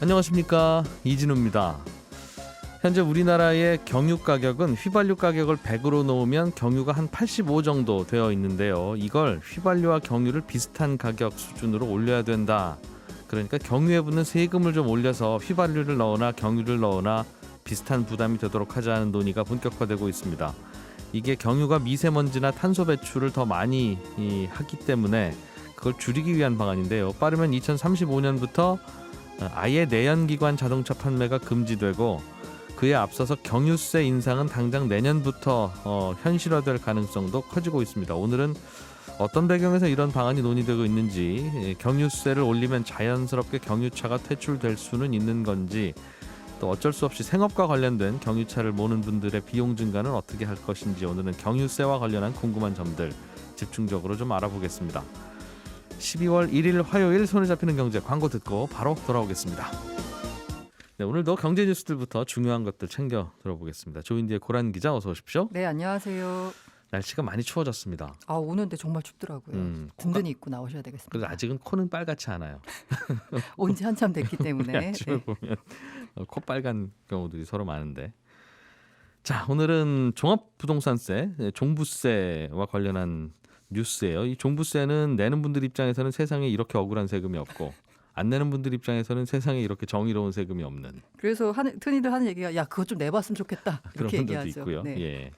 안녕하십니까, 이진우입니다. 현재 우리나라의 경유 가격은 휘발유 가격을 100으로 놓으면 경유가 한 85 정도 되어 있는데요. 이걸 휘발유와 경유를 비슷한 가격 수준으로 올려야 된다. 그러니까 경유에 붙는 세금을 좀 올려서 휘발유를 넣으나 경유를 넣으나 비슷한 부담이 되도록 하자는 논의가 본격화되고 있습니다. 이게 경유가 미세먼지나 탄소 배출을 더 많이 하기 때문에 그걸 줄이기 위한 방안인데요. 빠르면 2035년부터 아예 내연기관 자동차 판매가 금지되고 그에 앞서서 경유세 인상은 당장 내년부터 현실화될 가능성도 커지고 있습니다. 오늘은 어떤 배경에서 이런 방안이 논의되고 있는지, 경유세를 올리면 자연스럽게 경유차가 퇴출될 수는 있는 건지, 또 어쩔 수 없이 생업과 관련된 경유차를 모는 분들의 비용 증가는 어떻게 할 것인지, 오늘은 경유세와 관련한 궁금한 점들 집중적으로 좀 알아보겠습니다. 12월 1일 화요일 손에 잡히는 경제, 광고 듣고 바로 돌아오겠습니다. 네, 오늘도 경제 뉴스들부터 중요한 것들 챙겨 들어보겠습니다. 조인디의 고란 기자, 어서 오십시오. 네, 안녕하세요. 날씨가 많이 추워졌습니다. 오늘 근데 정말 춥더라고요. 든든히 입고 나오셔야 되겠습니다. 그래서 아직은 코는 빨갛지 않아요. 온 지 한참 됐기 때문에. 아침에 보면 코 빨간 경우들이 서로 많은데. 자, 오늘은 종합부동산세, 종부세와 관련한 뉴스예요. 이 종부세는 내는 분들 입장에서는 세상에 이렇게 억울한 세금이 없고, 안 내는 분들 입장에서는 세상에 이렇게 정의로운 세금이 없는. 그래서 흔히들 하는 얘기가, 야, 그거 좀 내봤으면 좋겠다, 그런 이렇게 분들도 얘기하죠. 있고요. 네. 예.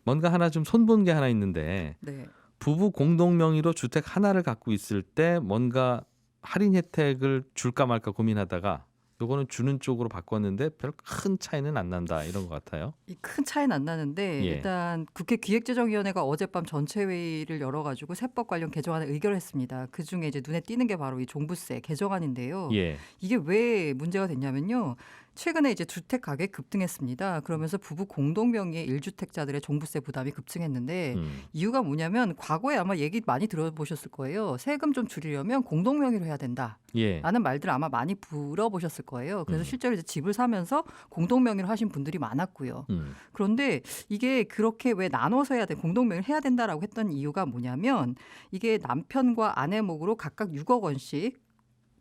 뭔가 하나 좀 손본 게 하나 있는데, 네. 부부 공동 명의로 주택 하나를 갖고 있을 때 뭔가 할인 혜택을 줄까 말까 고민하다가 요거는 주는 쪽으로 바꿨는데 별 큰 차이는 안 난다, 이런 것 같아요. 이 큰 차이는 안 나는데, 예. 일단 국회 기획재정위원회가 어젯밤 전체 회의를 열어가지고 세법 관련 개정안을 의결했습니다. 그중에 이제 눈에 띄는 게 바로 이 종부세 개정안인데요. 예. 이게 왜 문제가 됐냐면요. 최근에 이제 주택 가격이 급등했습니다. 그러면서 부부 공동 명의의 1주택자들의 종부세 부담이 급증했는데, 이유가 뭐냐면 과거에 아마 얘기 많이 들어보셨을 거예요. 세금 좀 줄이려면 공동 명의로 해야 된다. 예. 라는 말들 아마 많이 들어보셨을 거예요. 그래서 실제로 이제 집을 사면서 공동 명의로 하신 분들이 많았고요. 그런데 이게 그렇게 왜 나눠서 해야 돼, 공동 명의를 해야 된다라고 했던 이유가 뭐냐면, 이게 남편과 아내 목으로 각각 6억 원씩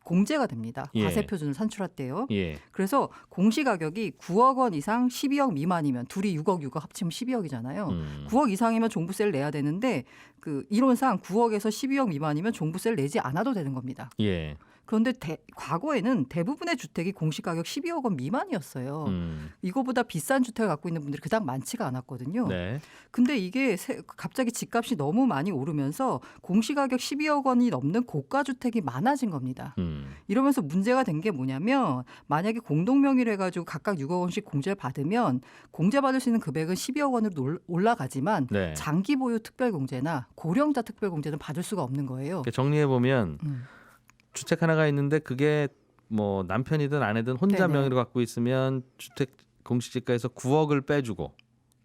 공제가 됩니다. 예. 과세 표준을 산출했대요. 예. 그래서 공시가격이 9억 원 이상 12억 미만이면, 둘이 6억 합치면 12억이잖아요. 9억 이상이면 종부세를 내야 되는데, 그 이론상 9억에서 12억 미만이면 종부세를 내지 않아도 되는 겁니다. 예. 그런데 과거에는 대부분의 주택이 공시가격 12억 원 미만이었어요. 이거보다 비싼 주택을 갖고 있는 분들이 그닥 많지가 않았거든요. 네. 근데 이게 갑자기 집값이 너무 많이 오르면서 공시가격 12억 원이 넘는 고가 주택이 많아진 겁니다. 이러면서 문제가 된 게 뭐냐면, 만약에 공동명의로 해가지고 각각 6억 원씩 공제를 받으면 공제받을 수 있는 금액은 12억 원으로 올라가지만, 네. 장기 보유 특별공제나 고령자 특별공제는 받을 수가 없는 거예요. 정리해 보면 주택 하나가 있는데 그게 뭐 남편이든 아내든 혼자 네네. 명의로 갖고 있으면 주택 공시지가에서 9억을 빼주고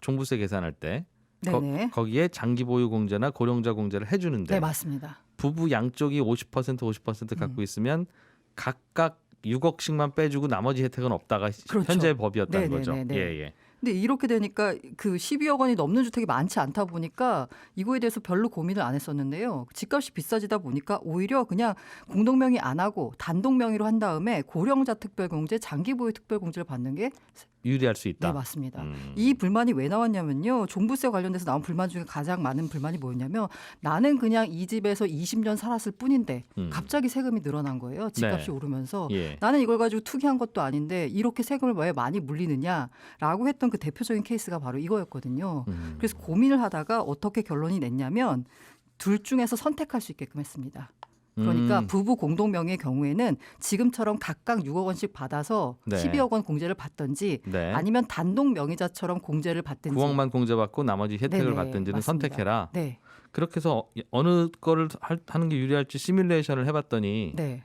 종부세 계산할 때 네네. 거기에 장기 보유 공제나 고령자 공제를 해주는데, 네, 맞습니다. 부부 양쪽이 50% 갖고 있으면 각각 6억씩만 빼주고 나머지 혜택은 없다가 그렇죠. 현재의 법이었다는 네네네네. 거죠. 예, 예. 근데 이렇게 되니까 그 12억 원이 넘는 주택이 많지 않다 보니까 이거에 대해서 별로 고민을 안 했었는데요. 집값이 비싸지다 보니까 오히려 그냥 공동명의 안 하고 단독명의로 한 다음에 고령자 특별공제, 장기보유 특별공제를 받는 게 유리할 수 있다. 네, 맞습니다. 이 불만이 왜 나왔냐면요. 종부세 관련돼서 나온 불만 중에 가장 많은 불만이 뭐였냐면, 나는 그냥 이 집에서 20년 살았을 뿐인데 갑자기 세금이 늘어난 거예요. 집값이 네. 오르면서. 예. 나는 이걸 가지고 투기한 것도 아닌데 이렇게 세금을 왜 많이 물리느냐라고 했던 그 대표적인 케이스가 바로 이거였거든요. 그래서 고민을 하다가 어떻게 결론이 냈냐면, 둘 중에서 선택할 수 있게끔 했습니다. 그러니까 부부 공동 명의의 경우에는 지금처럼 각각 6억 원씩 받아서 네. 12억 원 공제를 받든지, 네. 아니면 단독 명의자처럼 공제를 받든지. 9억만 공제받고 나머지 혜택을 네네, 받든지는 맞습니다. 선택해라. 네. 그렇게 해서 어느 거를 하는 게 유리할지 시뮬레이션을 해봤더니 네.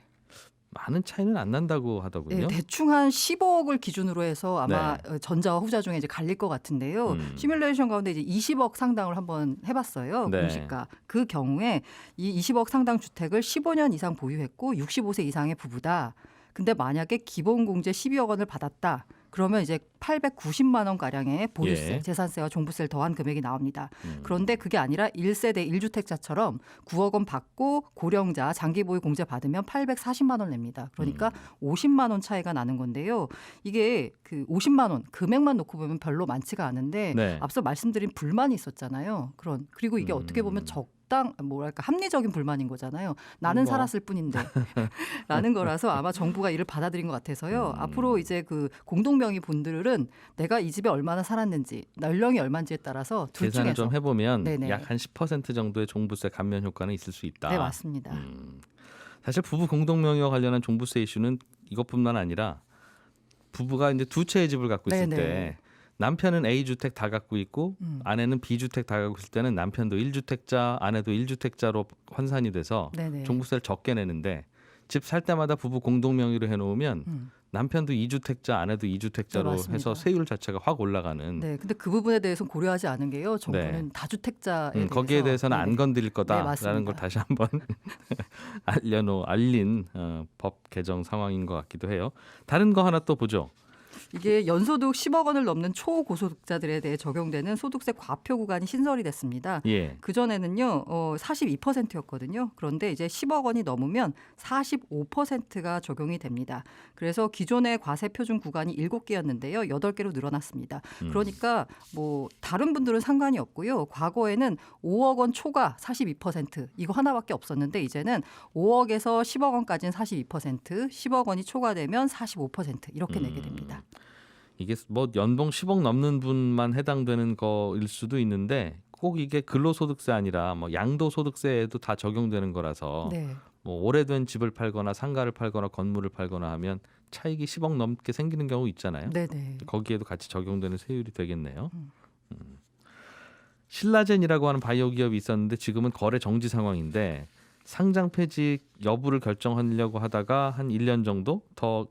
많은 차이는 안 난다고 하더군요. 네, 대충 한 15억을 기준으로 해서 아마 네. 전자와 후자 중에 이제 갈릴 것 같은데요. 시뮬레이션 가운데 이제 20억 상당을 한번 해봤어요. 네. 공시가. 그 경우에 이 20억 상당 주택을 15년 이상 보유했고 65세 이상의 부부다. 근데 만약에 기본 공제 12억 원을 받았다. 그러면 이제 890만 원 가량의 보유세, 예. 재산세와 종부세를 더한 금액이 나옵니다. 그런데 그게 아니라 1세대 1주택자처럼 9억 원 받고 고령자 장기 보유 공제 받으면 840만 원 냅니다. 그러니까 50만 원 차이가 나는 건데요. 이게 그 50만 원 금액만 놓고 보면 별로 많지가 않은데 네. 앞서 말씀드린 불만이 있었잖아요. 그리고 이게 어떻게 보면 뭐랄까 합리적인 불만인 거잖아요. 나는 살았을 뿐인데 라는 거라서 아마 정부가 이를 받아들인 것 같아서요. 앞으로 이제 그 공동명의 분들은 내가 이 집에 얼마나 살았는지 연령이 얼마인지에 따라서 둘 계산을 중에서 좀 해보면 네네. 약 한 10% 정도의 종부세 감면 효과는 있을 수 있다. 네, 맞습니다. 사실 부부 공동명의와 관련한 종부세 이슈는 이것뿐만 아니라 부부가 이제 두 채의 집을 갖고 있을 네네. 때 남편은 A주택 다 갖고 있고 아내는 B주택 다 갖고 있을 때는 남편도 1주택자, 아내도 1주택자로 환산이 돼서 네네. 종부세를 적게 내는데 집 살 때마다 부부 공동명의로 해놓으면 남편도 2주택자, 아내도 2주택자로 네, 맞습니다. 해서 세율 자체가 확 올라가는 네, 근데 그 부분에 대해서는 고려하지 않은 게요. 정부는 다주택자에 대해서 거기에 대해서는 안 건드릴 네, 거다라는 맞습니다. 걸 다시 한번 알린 법 개정 상황인 것 같기도 해요. 다른 거 하나 또 보죠. 이게 연소득 10억 원을 넘는 초고소득자들에 대해 적용되는 소득세 과표 구간이 신설이 됐습니다. 예. 그전에는요 42%였거든요. 그런데 이제 10억 원이 넘으면 45%가 적용이 됩니다. 그래서 기존의 과세 표준 구간이 7개였는데요. 8개로 늘어났습니다. 그러니까 뭐 다른 분들은 상관이 없고요. 과거에는 5억 원 초과 42% 이거 하나밖에 없었는데 이제는 5억에서 10억 원까지는 42%, 10억 원이 초과되면 45% 이렇게 내게 됩니다. 이게 뭐 연봉 10억 넘는 분만 해당되는 거일 수도 있는데 꼭 이게 근로소득세 아니라 뭐 양도소득세에도 다 적용되는 거라서 네. 뭐 오래된 집을 팔거나 상가를 팔거나 건물을 팔거나 하면 차익이 10억 넘게 생기는 경우 있잖아요. 네네. 거기에도 같이 적용되는 세율이 되겠네요. 신라젠이라고 하는 바이오 기업이 있었는데 지금은 거래 정지 상황인데 상장 폐지 여부를 결정하려고 하다가 한 1년 정도 더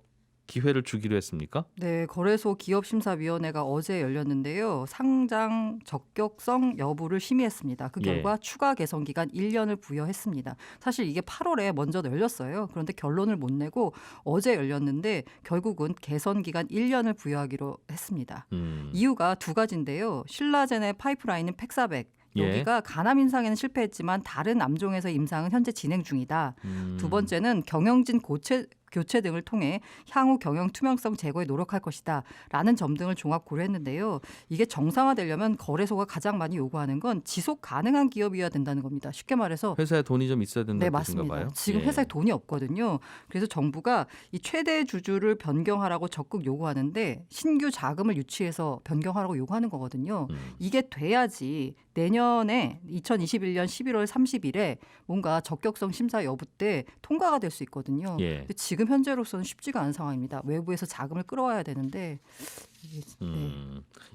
기회를 주기로 했습니까? 네, 거래소 기업심사위원회가 어제 열렸는데요. 상장 적격성 여부를 심의했습니다. 그 결과 추가 개선 기간 1년을 부여했습니다. 사실 이게 8월에 먼저 열렸어요. 그런데 결론을 못 내고 어제 열렸는데 결국은 개선 기간 1년을 부여하기로 했습니다. 이유가 두 가지인데요. 신라젠의 파이프라인은 팩사백. 여기가 간암 임상에는 실패했지만 다른 암종에서 임상은 현재 진행 중이다. 두 번째는 경영진 교체 등을 통해 향후 경영 투명성 제고에 노력할 것이다 라는 점 등을 종합 고려했는데요. 이게 정상화되려면 거래소가 가장 많이 요구하는 건 지속 가능한 기업이어야 된다는 겁니다. 쉽게 말해서 회사에 돈이 좀 있어야 된다는 네, 뜻인가 맞습니다. 봐요. 지금 회사에 돈이 없거든요. 그래서 정부가 이 최대 주주를 변경하라고 적극 요구하는데 신규 자금을 유치해서 변경하라고 요구하는 거거든요. 이게 돼야지 내년에 2021년 11월 30일에 뭔가 적격성 심사 여부 때 통과가 될 수 있거든요. 근데 지금 현재로서는 쉽지가 않은 상황입니다. 외부에서 자금을 끌어와야 되는데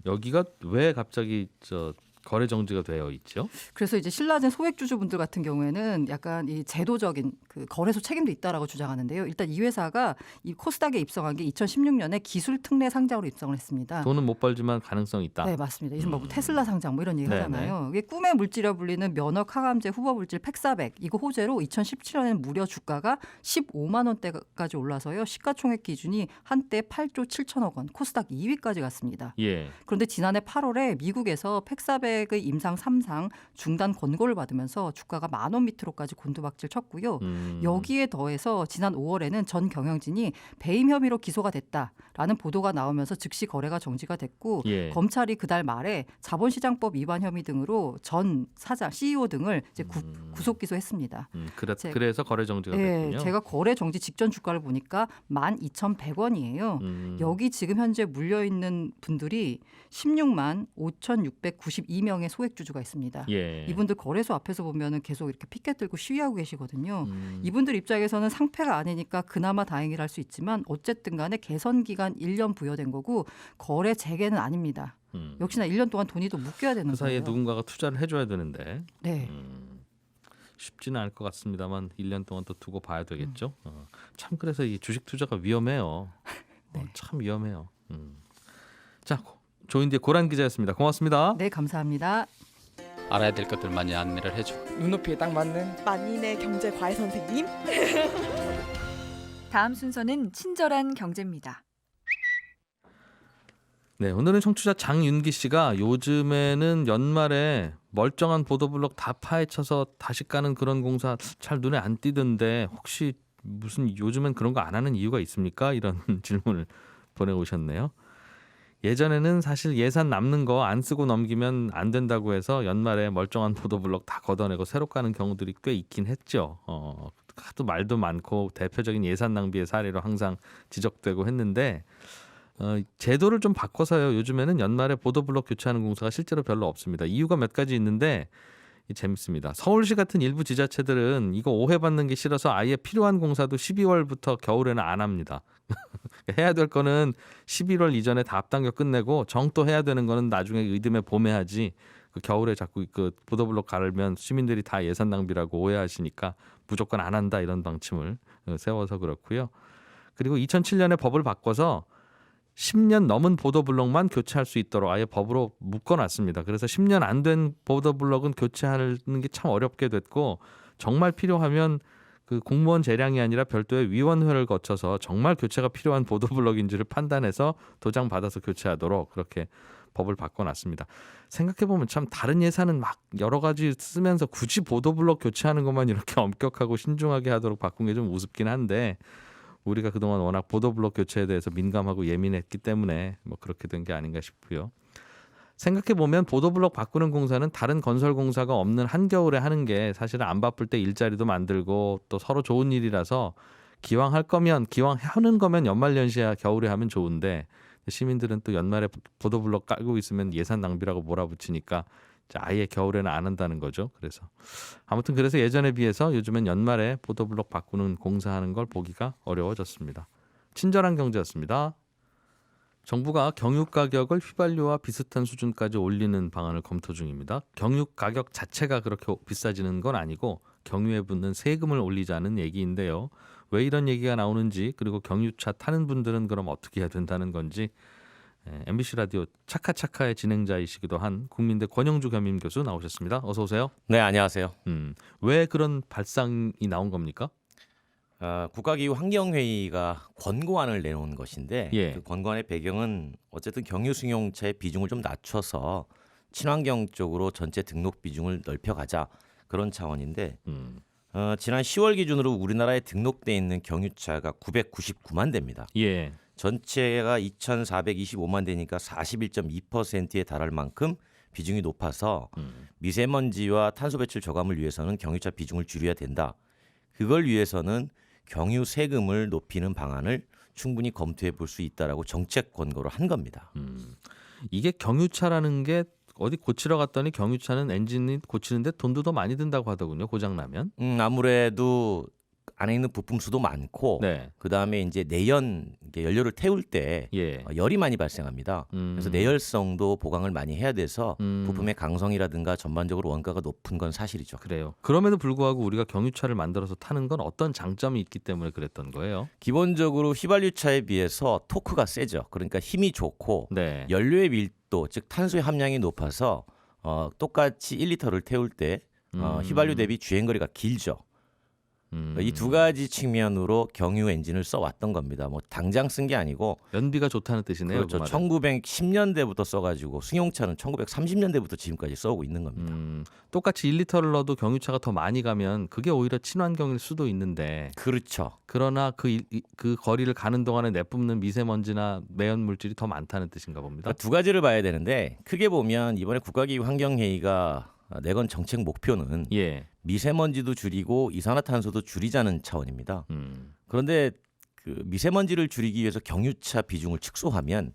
여기가 왜 갑자기 거래 정지가 되어 있죠? 그래서 이제 신라젠 소액주주분들 같은 경우에는 약간 이 제도적인 그 거래소 책임도 있다라고 주장하는데요. 일단 이 회사가 이 코스닥에 입성한 게 2016년에 기술 특례 상장으로 입성을 했습니다. 돈은 못 벌지만 가능성이 있다. 네, 맞습니다. 이른바 뭐 테슬라 상장 뭐 이런 얘기 하잖아요. 이게 꿈의 물질이라 불리는 면역 항암제 후보 물질 팩사백 이거 호재로 2017년에는 무려 주가가 15만 원대까지 올라서요. 시가총액 기준이 한때 8조 7천억 원, 코스닥 2위까지 갔습니다. 예. 그런데 지난해 8월에 미국에서 팩사백의 임상 3상 중단 권고를 받으면서 주가가 10,000원 밑으로까지 곤두박질 쳤고요. 여기에 더해서 지난 5월에는 전 경영진이 배임 혐의로 기소가 됐다라는 보도가 나오면서 즉시 거래가 정지가 됐고 검찰이 그달 말에 자본시장법 위반 혐의 등으로 전 사장, CEO 등을 이제 구속 기소했습니다. 그래서 거래 정지가 됐군요. 제가 거래 정지 직전 주가를 보니까 12,100원이에요. 여기 지금 현재 물려 있는 분들이 16만 5,692명의 소액주주가 있습니다. 이분들 거래소 앞에서 보면은 계속 이렇게 피켓 들고 시위하고 계시거든요. 이분들 입장에서는 상패가 아니니까 그나마 다행이라 할 수 있지만 어쨌든 간에 개선 기간 1년 부여된 거고 거래 재개는 아닙니다. 역시나 1년 동안 돈이 또 묶여야 되는 거예요. 그 사이에 누군가가 투자를 해줘야 되는데 네. 쉽지는 않을 것 같습니다만 1년 동안 또 두고 봐야 되겠죠. 참 그래서 이 주식 투자가 위험해요. 참 위험해요. 자, 조인디의 고란 기자였습니다. 고맙습니다. 네, 감사합니다. 알아야 될 것들 많이 안내를 해주고 눈높이에 딱 맞는 만인의 경제 과외 선생님. 다음 순서는 친절한 경제입니다. 네, 오늘은 청취자 장윤기 씨가 요즘에는 연말에 멀쩡한 보도블록 다 파헤쳐서 다시 까는 그런 공사 잘 눈에 안 띄던데 혹시 무슨 요즘엔 그런 거 안 하는 이유가 있습니까? 이런 질문을 보내오셨네요. 예전에는 사실 예산 남는 거 안 쓰고 넘기면 안 된다고 해서 연말에 멀쩡한 보도블록 다 걷어내고 새로 까는 경우들이 꽤 있긴 했죠. 하도 말도 많고 대표적인 예산 낭비의 사례로 항상 지적되고 했는데 제도를 좀 바꿔서요. 요즘에는 연말에 보도블록 교체하는 공사가 실제로 별로 없습니다. 이유가 몇 가지 있는데 재밌습니다. 서울시 같은 일부 지자체들은 이거 오해받는 게 싫어서 아예 필요한 공사도 12월부터 겨울에는 안 합니다. 해야 될 거는 11월 이전에 다 앞당겨 끝내고 정토해야 되는 거는 나중에 이듬해 봄에 하지. 그 겨울에 자꾸 그 보도블록 갈면 시민들이 다 예산 낭비라고 오해하시니까 무조건 안 한다 이런 방침을 세워서 그렇고요. 그리고 2007년에 법을 바꿔서 10년 넘은 보도블록만 교체할 수 있도록 아예 법으로 묶어놨습니다. 그래서 10년 안 된 보도블록은 교체하는 게 참 어렵게 됐고 정말 필요하면 그 공무원 재량이 아니라 별도의 위원회를 거쳐서 정말 교체가 필요한 보도블록인지를 판단해서 도장 받아서 교체하도록 그렇게 법을 바꿔놨습니다. 생각해보면 참 다른 예산은 막 여러 가지 쓰면서 굳이 보도블록 교체하는 것만 이렇게 엄격하고 신중하게 하도록 바꾼 게 좀 우습긴 한데 우리가 그동안 워낙 보도블록 교체에 대해서 민감하고 예민했기 때문에 뭐 그렇게 된 게 아닌가 싶고요. 생각해보면 보도블록 바꾸는 공사는 다른 건설 공사가 없는 한겨울에 하는 게 사실은 안 바쁠 때 일자리도 만들고 또 서로 좋은 일이라서 기왕 할 거면 기왕 하는 거면 연말연시야 겨울에 하면 좋은데 시민들은 또 연말에 보도블록 깔고 있으면 예산 낭비라고 몰아붙이니까 아예 겨울에는 안 한다는 거죠. 그래서 예전에 비해서 요즘엔 연말에 보도블록 바꾸는 공사하는 걸 보기가 어려워졌습니다. 친절한 경제였습니다. 정부가 경유 가격을 휘발유와 비슷한 수준까지 올리는 방안을 검토 중입니다. 경유 가격 자체가 그렇게 비싸지는 건 아니고 경유에 붙는 세금을 올리자는 얘기인데요. 왜 이런 얘기가 나오는지 그리고 경유차 타는 분들은 그럼 어떻게 해야 된다는 건지 MBC 라디오 차카차카의 진행자이시기도 한 국민대 권영주 겸임 교수 나오셨습니다. 어서 오세요. 네, 안녕하세요. 왜 그런 발상이 나온 겁니까? 국가기후환경회의가 권고안을 내놓은 것인데 예. 그 권고안의 배경은 어쨌든 경유 승용차의 비중을 좀 낮춰서 친환경 쪽으로 전체 등록 비중을 넓혀가자 그런 차원인데 지난 10월 기준으로 우리나라에 등록돼 있는 경유차가 999만 대입니다. 예. 전체가 2,425만 대니까 41.2%에 달할 만큼 비중이 높아서 미세먼지와 탄소 배출 저감을 위해서는 경유차 비중을 줄여야 된다. 그걸 위해서는 경유 세금을 높이는 방안을 충분히 검토해 볼 수 있다라고 정책 권고를 한 겁니다. 이게 경유차라는 게 어디 고치러 갔더니 경유차는 엔진이 고치는데 돈도 더 많이 든다고 하더군요. 고장 나면. 아무래도 안에 있는 부품 수도 많고 네. 그다음에 이제 내연 연료를 태울 때 예. 열이 많이 발생합니다. 그래서 내열성도 보강을 많이 해야 돼서 부품의 강성이라든가 전반적으로 원가가 높은 건 사실이죠. 그래요. 그럼에도 불구하고 우리가 경유차를 만들어서 타는 건 어떤 장점이 있기 때문에 그랬던 거예요? 기본적으로 휘발유차에 비해서 토크가 세죠. 그러니까 힘이 좋고 네. 연료의 밀도 즉 탄소의 함량이 높아서 똑같이 1리터를 태울 때 휘발유 대비 주행거리가 길죠. 이 두 가지 측면으로 경유 엔진을 써왔던 겁니다. 뭐 당장 쓴 게 아니고 연비가 좋다는 뜻이네요. 그렇죠. 그 말은. 1910년대부터 써가지고 승용차는 1930년대부터 지금까지 써오고 있는 겁니다. 똑같이 1리터를 넣어도 경유차가 더 많이 가면 그게 오히려 친환경일 수도 있는데 그렇죠. 그러나 그 거리를 가는 동안에 내뿜는 미세먼지나 매연 물질이 더 많다는 뜻인가 봅니다. 그러니까 두 가지를 봐야 되는데 크게 보면 이번에 국가기후환경회의가 내건 정책 목표는 예. 미세먼지도 줄이고 이산화탄소도 줄이자는 차원입니다. 그런데 그 미세먼지를 줄이기 위해서 경유차 비중을 축소하면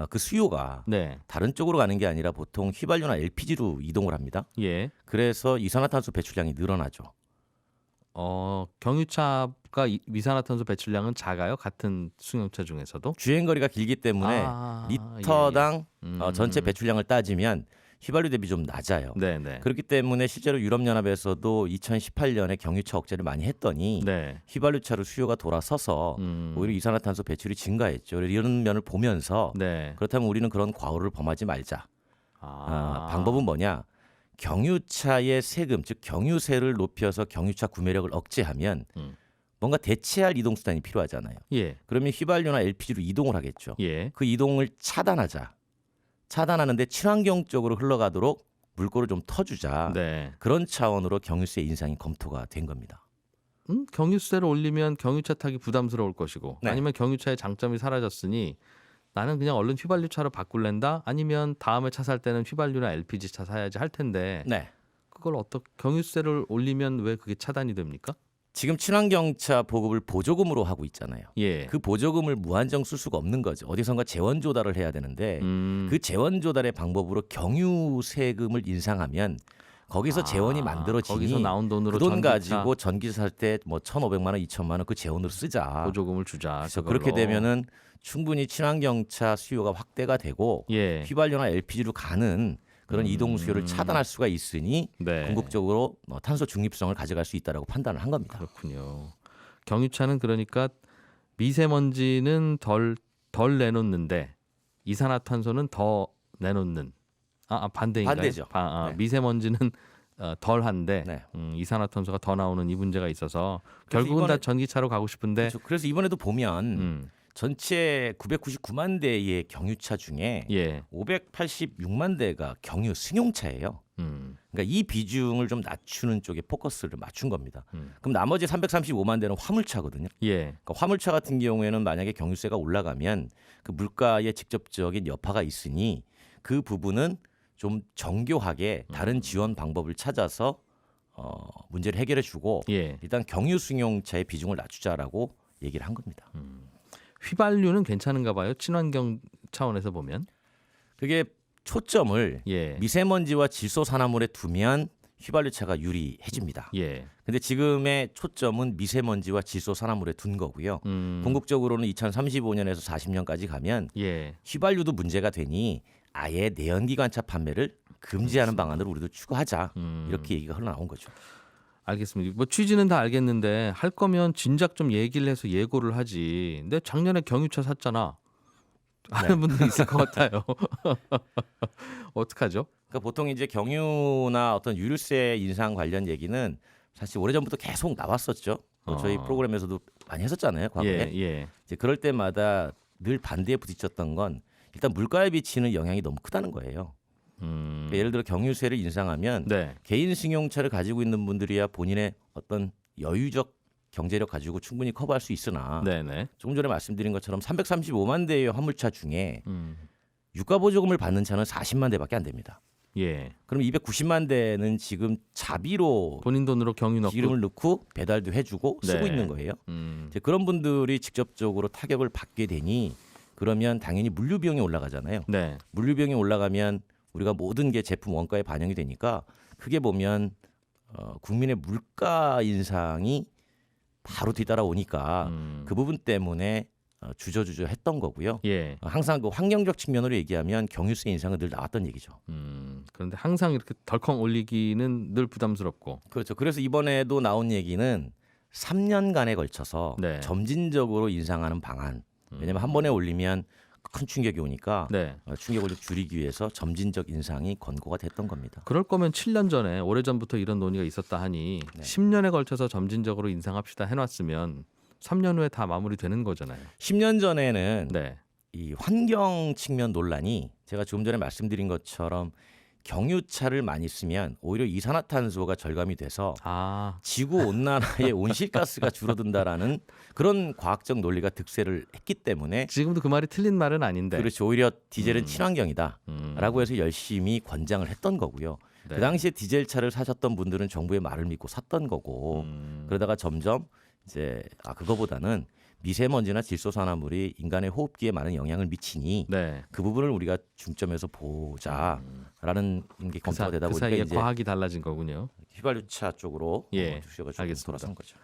그 수요가 네. 다른 쪽으로 가는 게 아니라 보통 휘발유나 LPG로 이동을 합니다. 예. 그래서 이산화탄소 배출량이 늘어나죠. 경유차가 이산화탄소 배출량은 작아요? 같은 승용차 중에서도? 주행거리가 길기 때문에 리터당 전체 배출량을 따지면 휘발유 대비 좀 낮아요. 네네. 그렇기 때문에 실제로 유럽연합에서도 2018년에 경유차 억제를 많이 했더니 네. 휘발유차로 수요가 돌아서서 오히려 이산화탄소 배출이 증가했죠. 이런 면을 보면서 네. 그렇다면 우리는 그런 과오를 범하지 말자. 방법은 뭐냐? 경유차의 세금, 즉 경유세를 높여서 경유차 구매력을 억제하면 뭔가 대체할 이동 수단이 필요하잖아요. 예. 그러면 휘발유나 LPG로 이동을 하겠죠. 예. 그 이동을 차단하는데 친환경적으로 흘러가도록 물꼬를 좀 터주자. 네. 그런 차원으로 경유세 인상이 검토가 된 겁니다. 경유세를 올리면 경유차 타기 부담스러울 것이고 네. 아니면 경유차의 장점이 사라졌으니 나는 그냥 얼른 휘발유 차로 바꿀랜다 아니면 다음에 차 살 때는 휘발유나 LPG 차 사야지 할 텐데 네. 그걸 어떻게 경유세를 올리면 왜 그게 차단이 됩니까? 지금 친환경차 보급을 보조금으로 하고 있잖아요. 예. 그 보조금을 무한정 쓸 수가 없는 거죠. 어디선가 재원 조달을 해야 되는데 그 재원 조달의 방법으로 경유 세금을 인상하면 거기서 재원이 만들어지니 거기서 나온 돈으로 그 돈 전기차 가지고 전기 살 때 뭐 1,500만 원, 2천만 원 그 재원으로 쓰자. 보조금을 주자. 그래서 그걸로. 그렇게 되면은 충분히 친환경차 수요가 확대가 되고 예. 휘발유나 LPG로 가는 그런 이동 수요를 차단할 수가 있으니 네. 궁극적으로 탄소 중립성을 가져갈 수 있다라고 판단을 한 겁니다. 그렇군요. 경유차는 그러니까 미세먼지는 덜 내놓는데 이산화탄소는 더 내놓는 반대인가요? 반대죠. 네. 미세먼지는 덜한데 네. 이산화탄소가 더 나오는 이 문제가 있어서 그래서 결국은 다 이번에- 전기차로 가고 싶은데 그렇죠. 그래서 이번에도 보면 음, 전체 999만 대의 경유차 중에 예, 586만 대가 경유 승용차예요. 그러니까 이 비중을 좀 낮추는 쪽에 포커스를 맞춘 겁니다. 그럼 나머지 335만 대는 화물차거든요. 예, 그러니까 화물차 같은 경우에는 만약에 경유세가 올라가면 그 물가에 직접적인 여파가 있으니 그 부분은 좀 정교하게 다른 지원 방법을 찾아서 문제를 해결해 주고 예. 일단 경유 승용차의 비중을 낮추자라고 얘기를 한 겁니다. 휘발유는 괜찮은가 봐요. 친환경 차원에서 보면. 그게 초점을 예, 미세먼지와 질소 산화물에 두면 휘발유차가 유리해집니다. 예. 근데 지금의 초점은 미세먼지와 질소 산화물에 둔 거고요. 궁극적으로는 2035년에서 40년까지 가면 예. 휘발유도 문제가 되니 아예 내연기관차 판매를 금지하는 방안을 우리도 추구하자. 이렇게 얘기가 흘러나온 거죠. 알겠습니다. 뭐 취지는 다 알겠는데 할 거면 진작 좀 얘기를 해서 예고를 하지. 근데 작년에 경유차 샀잖아. 하는 분들이 있을 것 같아요. 어떡하죠? 그러니까 보통 이제 경유나 어떤 유류세 인상 관련 얘기는 사실 오래전부터 계속 나왔었죠. 저희 프로그램에서도 많이 했었잖아요. 과거에. 예, 예. 이제 그럴 때마다 늘 반대에 부딪혔던 건 일단 물가에 비치는 영향이 너무 크다는 거예요. 그러니까 예를 들어 경유세를 인상하면 네. 개인 승용차를 가지고 있는 분들이야 본인의 어떤 여유적 경제력 가지고 충분히 커버할 수 있으나 네, 네. 조금 전에 말씀드린 것처럼 335만 대의 화물차 중에 유가 보조금을 받는 차는 40만 대밖에 안 됩니다. 예. 그럼 290만 대는 지금 자비로 본인 돈으로 경유 넣고 기름을 넣고 배달도 해주고 쓰고 네. 있는 거예요. 음, 이제 그런 분들이 직접적으로 타격을 받게 되니 그러면 당연히 물류 비용이 올라가잖아요. 네. 물류 비용이 올라가면 우리가 모든 게 제품 원가에 반영이 되니까 크게 보면 국민의 물가 인상이 바로 뒤따라오니까 그 부분 때문에 주저주저 했던 거고요. 예. 항상 그 환경적 측면으로 얘기하면 경유세 인상은 늘 나왔던 얘기죠. 그런데 항상 이렇게 덜컹 올리기는 늘 부담스럽고. 그렇죠. 그래서 이번에도 나온 얘기는 3년간에 걸쳐서 네. 점진적으로 인상하는 방안. 왜냐하면 한 번에 올리면 큰 충격이 오니까 네. 충격을 좀 줄이기 위해서 점진적 인상이 권고가 됐던 겁니다. 그럴 거면 7년 전에 오래전부터 이런 논의가 있었다 하니 네. 10년에 걸쳐서 점진적으로 인상합시다 해놨으면 3년 후에 다 마무리되는 거잖아요. 10년 전에는 네. 이 환경 측면 논란이 제가 조금 전에 말씀드린 것처럼 경유차를 많이 쓰면 오히려 이산화탄소가 절감이 돼서 지구 온난화의 온실가스가 줄어든다라는 그런 과학적 논리가 득세를 했기 때문에 지금도 그 말이 틀린 말은 아닌데. 그렇죠. 오히려 디젤은 친환경이다라고 해서 열심히 권장을 했던 거고요. 네. 그 당시에 디젤 차를 사셨던 분들은 정부의 말을 믿고 샀던 거고 그러다가 점점 이제 그거보다는 미세먼지나 질소산화물이 인간의 호흡기에 많은 영향을 미치니 네. 그 부분을 우리가 중점에서 보자라는 게 검토가 되다 그 보니까 사이에 이제 과학이 달라진 거군요. 휘발유차 쪽으로 예, 주시가 좀 알겠습니다. 돌아선 거죠.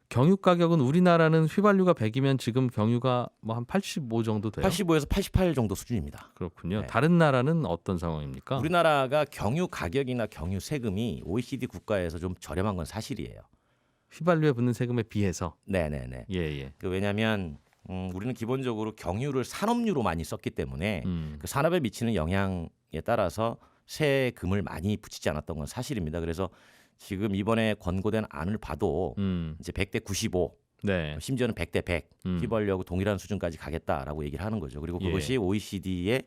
경유 가격은 우리나라는 휘발유가 100이면 지금 경유가 뭐 한 85 정도 돼요. 85에서 88 정도 수준입니다. 그렇군요. 네. 다른 나라는 어떤 상황입니까? 우리나라가 경유 가격이나 경유 세금이 OECD 국가에서 좀 저렴한 건 사실이에요. 휘발유에 붙는 세금에 비해서. 네네네. 예, 예. 왜냐하면 우리는 기본적으로 경유를 산업유로 많이 썼기 때문에 그 산업에 미치는 영향에 따라서 세금을 많이 붙이지 않았던 건 사실입니다. 그래서 지금 이번에 권고된 안을 봐도 이제 100대 95 네. 심지어는 100대 100 음. 휘발유하고 동일한 수준까지 가겠다라고 얘기를 하는 거죠. 그리고 그것이 예. OECD의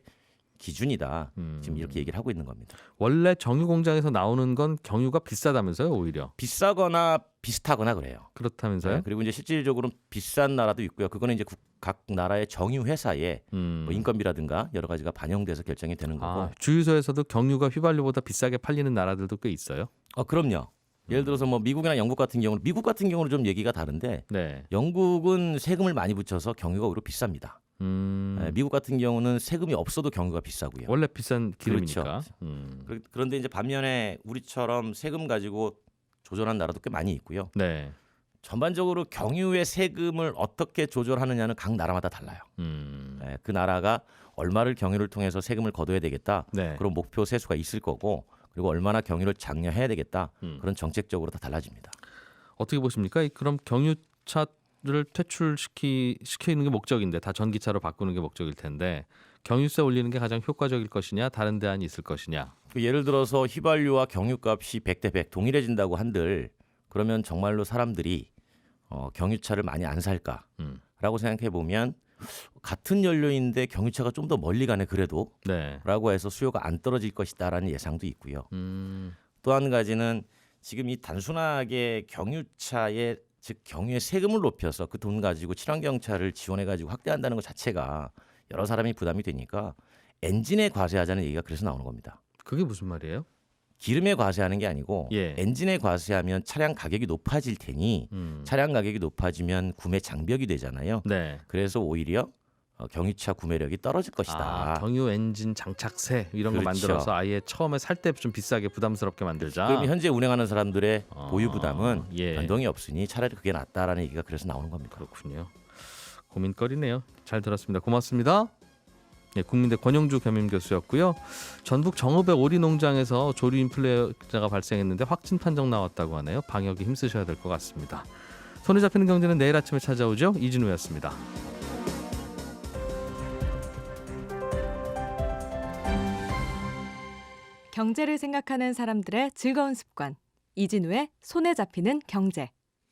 기준이다. 지금 이렇게 얘기를 하고 있는 겁니다. 원래 정유 공장에서 나오는 건 경유가 비싸다면서요, 오히려. 비싸거나 비슷하거나 그래요. 그렇다면서요? 네, 그리고 이제 실질적으로 비싼 나라도 있고요. 그거는 이제 각 나라의 정유 회사에 뭐 인건비라든가 여러 가지가 반영돼서 결정이 되는 거고. 아, 주유소에서도 경유가 휘발유보다 비싸게 팔리는 나라들도 꽤 있어요. 그럼요. 예를 들어서 뭐 미국이나 영국 같은 경우는 좀 얘기가 다른데 네. 영국은 세금을 많이 붙여서 경유가 오히려 비쌉니다. 네, 미국 같은 경우는 세금이 없어도 경유가 비싸고요. 원래 비싼 기름이니까. 그렇죠. 그런데 이제 반면에 우리처럼 세금 가지고 조절한 나라도 꽤 많이 있고요. 네. 전반적으로 경유의 세금을 어떻게 조절하느냐는 각 나라마다 달라요. 네, 그 나라가 얼마를 경유를 통해서 세금을 거둬야 되겠다. 네. 그런 목표 세수가 있을 거고 그리고 얼마나 경유를 장려해야 되겠다. 그런 정책적으로 다 달라집니다. 어떻게 보십니까? 그럼 경유차를 퇴출시키는 게 목적인데 다 전기차로 바꾸는 게 목적일 텐데 경유세 올리는 게 가장 효과적일 것이냐 다른 대안이 있을 것이냐. 예를 들어서 휘발유와 경유값이 100대 100 동일해진다고 한들 그러면 정말로 사람들이 경유차를 많이 안 살까라고 생각해 보면 같은 연료인데 경유차가 좀 더 멀리 가네 그래도 네. 라고 해서 수요가 안 떨어질 것이다라는 예상도 있고요. 또 한 가지는 지금 이 단순하게 경유차의 즉 경유의 세금을 높여서 그 돈 가지고 친환경차를 지원해 가지고 확대한다는 것 자체가 여러 사람이 부담이 되니까 엔진에 과세하자는 얘기가 그래서 나오는 겁니다. 그게 무슨 말이에요? 기름에 과세하는 게 아니고 예. 엔진에 과세하면 차량 가격이 높아질 테니 차량 가격이 높아지면 구매 장벽이 되잖아요. 네. 그래서 오히려 경유차 구매력이 떨어질 것이다. 경유 엔진 장착세 이런 거 그렇죠. 만들어서 아예 처음에 살 때 좀 비싸게 부담스럽게 만들자. 그럼 현재 운행하는 사람들의 보유 부담은 예. 변동이 없으니 차라리 그게 낫다라는 얘기가 그래서 나오는 겁니다. 그렇군요. 고민거리네요. 잘 들었습니다. 고맙습니다. 네, 국민대 권영주 겸임 교수였고요. 전북 정읍의 오리 농장에서 조류 인플루엔자가 발생했는데 확진 판정 나왔다고 하네요. 방역에 힘쓰셔야 될 것 같습니다. 손에 잡히는 경제는 내일 아침에 찾아오죠. 이진우였습니다. 경제를 생각하는 사람들의 즐거운 습관. 이진우의 손에 잡히는 경제.